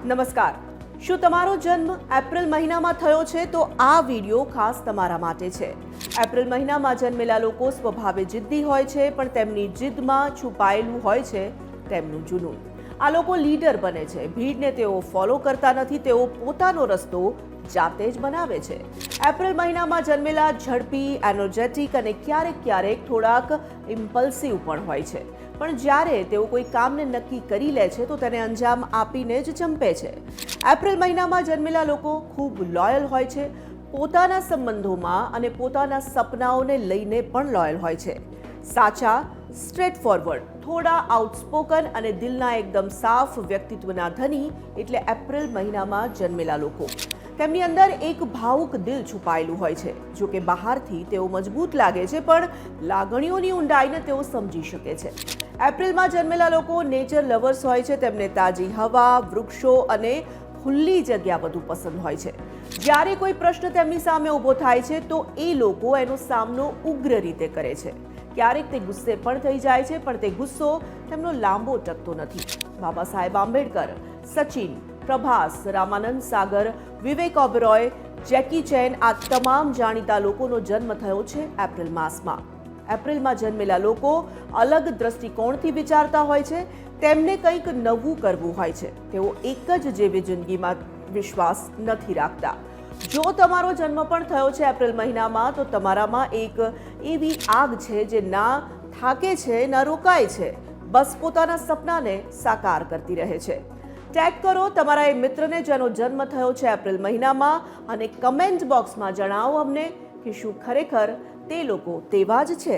નમસ્કાર। શું તમારો જન્મ એપ્રિલ મહિનામાં થયો છે તો આ વિડિયો ખાસ તમારા માટે છે। એપ્રિલ મહિનામાં જન્મેલા લોકો સ્વભાવે જિદ્દી હોય છે, પણ તેમની જિદ્દમાં છુપાયેલું હોય છે તેમનું જુનૂન। આ લોકો લીડર બને છે, ભીડને તેઓ ફોલો કરતા નથી, તેઓ પોતાનો રસ્તો જાતે જ બનાવે છે। એપ્રિલ મહિનામાં જન્મેલા ઝડપી, એનર્જેટિક અને ક્યારેક થોડાક ઇમ્પલ્સિવ પણ હોય છે, પણ જ્યારે તેઓ કોઈ કામને નક્કી કરી લે છે તો તેને અંજામ આપીને જ ચંપે છે। એપ્રિલ મહિનામાં જન્મેલા લોકો ખૂબ લોયલ હોય છે, પોતાના સંબંધોમાં અને પોતાના સપનાઓને લઈને પણ લોયલ હોય છે। સાચા, સ્ટ્રેટ ફોરવર્ડ, થોડા આઉટસ્પોકન અને દિલના એકદમ સાફ વ્યક્તિત્વના ધની એટલે એપ્રિલ મહિનામાં જન્મેલા લોકો। તેમની અંદર એક ભાવુક દિલ છુપાયેલું હોય છે। જો કે બહારથી તેઓ મજબૂત લાગે છે, પણ લાગણીઓની ઊંડાઈને તેઓ સમજી શકે છે। એપ્રિલમાં જન્મેલા લોકો નેચર લવર્સ હોય છે, તેમને તાજી હવા, વૃક્ષો અને ખુલ્લી જગ્યા વધુ પસંદ હોય છે। જ્યારે કોઈ પ્રશ્ન તેમની સામે ઊભો થાય છે તો એ લોકો એનો સામનો ઉગ્ર રીતે કરે છે। ક્યારેક તે ગુસ્સે પણ થઈ જાય છે, પણ તે ગુસ્સો તેમનો લાંબો ટકતો નથી। બાબા સાહેબ આંબેડકર, સચિન, પ્રભાસ, રામાનંદ સાગર, વિવેક ઓબેરોય, જેકી ચેન આ તમામ જાણીતા લોકોનો જન્મ થયો છે એપ્રિલ માસમાં। એપ્રિલમાં જન્મેલા લોકો અલગ દ્રષ્ટિકોણથી વિચારતા હોય છે, તેમને કંઈક નવું કરવું હોય છે, તેઓ એક જ જેવી જિંદગીમાં વિશ્વાસ નથી રાખતા। જો તમારો જન્મ પણ થયો છે એપ્રિલ મહિનામાં, તો તમારામાં એક એવી આગ છે જે ના થાકે છે, ના રોકાય છે, બસ પોતાના સપનાને સાકાર કરતી રહે છે। ટેગ કરો તમારા એ મિત્રને જેનો જન્મ થયો છે એપ્રિલ મહિનામાં અને કમેન્ટ બોક્સમાં જણાવો અમને કે શું ખરેખર તે લોકો તેવા જ છે।